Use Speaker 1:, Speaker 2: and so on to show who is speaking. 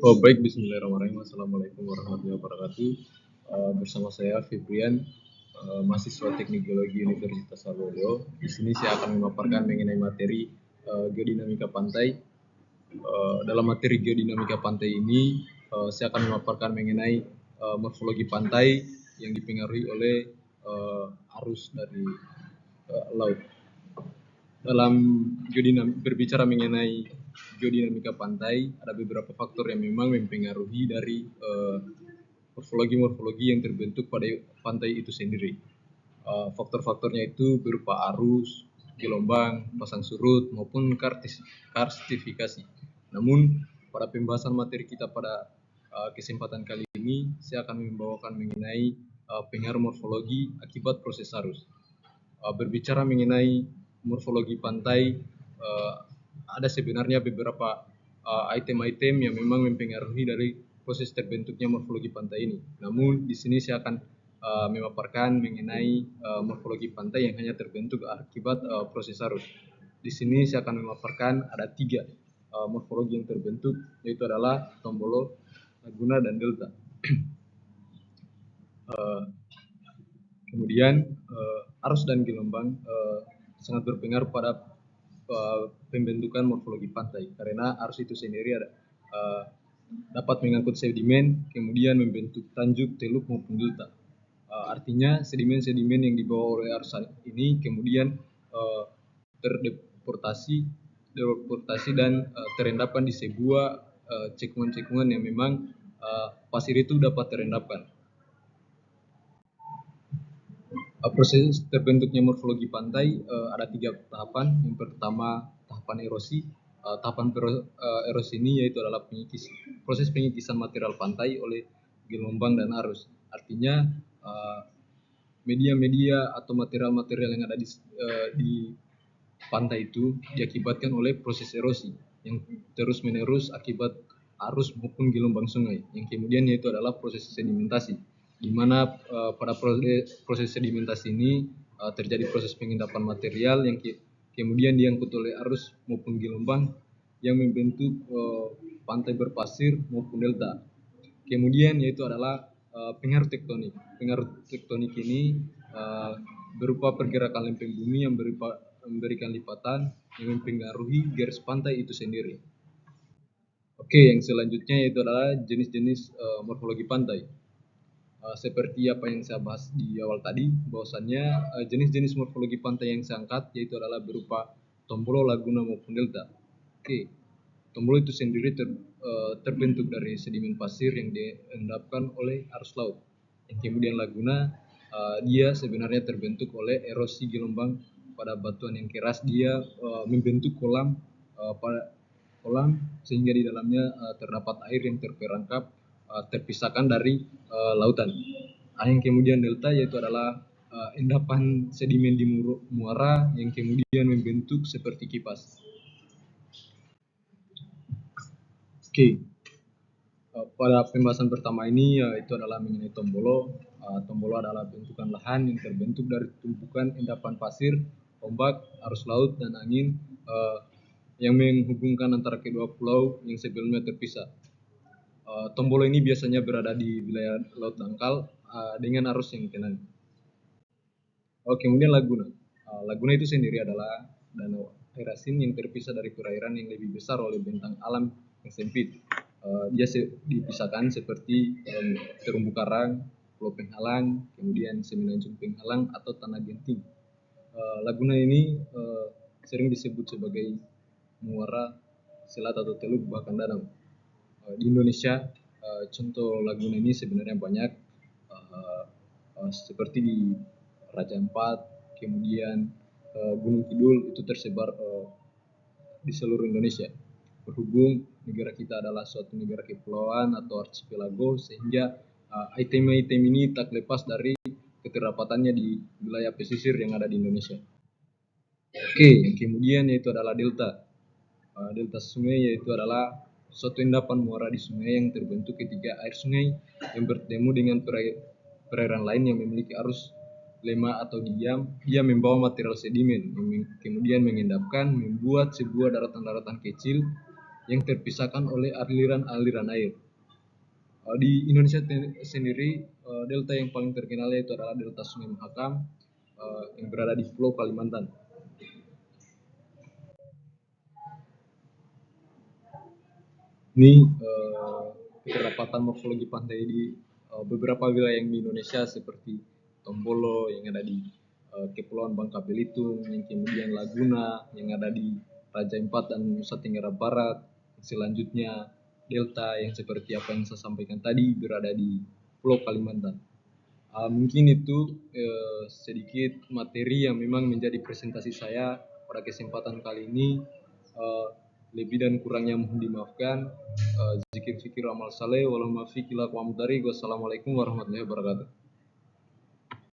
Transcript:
Speaker 1: Oh baik, Bismillahirrahmanirrahim. Assalamualaikum warahmatullahi wabarakatuh. Bersama saya Fibrian, mahasiswa Teknik Geologi Universitas Sarwoyo. Di sini saya akan memaparkan mengenai materi geodinamika pantai. Dalam materi geodinamika pantai ini, saya akan memaparkan mengenai morfologi pantai yang dipengaruhi oleh arus dari laut. Dalam berbicara mengenai geodinamika pantai, ada beberapa faktor yang memang mempengaruhi dari morfologi-morfologi yang terbentuk pada pantai itu sendiri. Faktor-faktornya itu berupa arus, gelombang, pasang surut, maupun karstifikasi. Namun, pada pembahasan materi kita pada kesempatan kali ini, saya akan membawakan mengenai pengaruh morfologi akibat proses arus. Berbicara mengenai morfologi pantai, ada sebenarnya beberapa item-item yang memang mempengaruhi dari proses terbentuknya morfologi pantai ini. Namun di sini saya akan memaparkan mengenai morfologi pantai yang hanya terbentuk akibat proses arus. Di sini saya akan memaparkan ada 3 morfologi yang terbentuk, yaitu adalah tombolo, laguna, dan delta. Kemudian arus dan gelombang sangat berpengaruh pada pembentukan morfologi pantai, karena arus itu sendiri dapat mengangkut sedimen, kemudian membentuk tanjuk, teluk maupun delta. Artinya sedimen-sedimen yang dibawa oleh arus ini kemudian terdeportasi dan terendapkan di sebuah cekungan-cekungan yang memang pasir itu dapat terendapkan. Proses terbentuknya morfologi pantai ada 3 tahapan. Yang pertama tahapan erosi. Tahapan erosi ini yaitu adalah proses pengikisan material pantai oleh gelombang dan arus. Artinya media-media atau material-material yang ada di pantai itu diakibatkan oleh proses erosi yang terus-menerus akibat arus maupun gelombang sungai, yang kemudian yaitu adalah proses sedimentasi, di mana pada proses sedimentasi ini terjadi proses pengendapan material yang kemudian diangkut oleh arus maupun gelombang yang membentuk pantai berpasir maupun delta. Kemudian yaitu adalah pengaruh tektonik. Pengaruh tektonik ini berupa pergerakan lempeng bumi yang memberikan lipatan yang mempengaruhi garis pantai itu sendiri. Oke, yang selanjutnya yaitu adalah jenis-jenis morfologi pantai. Seperti apa yang saya bahas di awal tadi, bahwasannya jenis-jenis morfologi pantai yang saya angkat yaitu adalah berupa tombolo, laguna maupun delta. Oke, tombolo itu sendiri terbentuk dari sedimen pasir yang diendapkan oleh arus laut. Yang kemudian laguna, dia sebenarnya terbentuk oleh erosi gelombang pada batuan yang keras. Dia membentuk kolam sehingga di dalamnya terdapat air yang terperangkap terpisahkan dari lautan. Yang kemudian delta yaitu adalah endapan sedimen di muara yang kemudian membentuk seperti kipas. Oke, pada pembahasan pertama ini itu adalah mengenai tombolo. Tombolo adalah bentukan lahan yang terbentuk dari tumpukan endapan pasir, ombak, arus laut, dan angin yang menghubungkan antara kedua pulau yang sebelumnya terpisah. Tombolo ini biasanya berada di wilayah laut dangkal dengan arus yang tenang. Kemudian laguna. Laguna itu sendiri adalah danau air asin yang terpisah dari perairan yang lebih besar oleh bentang alam yang sempit. Dia dipisahkan seperti terumbu karang, Pulau Penghalang, kemudian Semenanjung Penghalang atau Tanah Genting. Laguna ini sering disebut sebagai muara, selat atau teluk bahkan danau. Di Indonesia contoh laguna ini sebenarnya banyak, seperti di Raja Ampat, kemudian Gunung Kidul, itu tersebar di seluruh Indonesia. Berhubung negara kita adalah suatu negara kepulauan atau archipelago, sehingga item-item ini tak lepas dari keterdapatannya di wilayah pesisir yang ada di Indonesia. Oke, yang kemudian yaitu adalah delta. Delta sungai yaitu adalah suatu endapan muara di sungai yang terbentuk ketika air sungai yang bertemu dengan perairan lain yang memiliki arus lemah atau diam. Dia membawa material sedimen yang kemudian mengendapkan, membuat sebuah daratan-daratan kecil yang terpisahkan oleh aliran-aliran air. Di Indonesia sendiri, delta yang paling terkenal itu adalah delta Sungai Mahakam yang berada di Pulau Kalimantan. Ini keterlapatan morfologi pantai di beberapa wilayah yang di Indonesia seperti Tombolo yang ada di Kepulauan Bangka Belitung, yang kemudian Laguna yang ada di Raja Ampat dan Nusa Tenggara Barat. Selanjutnya delta yang seperti apa yang saya sampaikan tadi berada di Pulau Kalimantan. Mungkin itu sedikit materi yang memang menjadi presentasi saya pada kesempatan kali ini. Lebih dan kurangnya mohon dimaafkan. Zikir fikir amal saleh, walau mafiq ila Wassalamualaikum warahmatullahi wabarakatuh.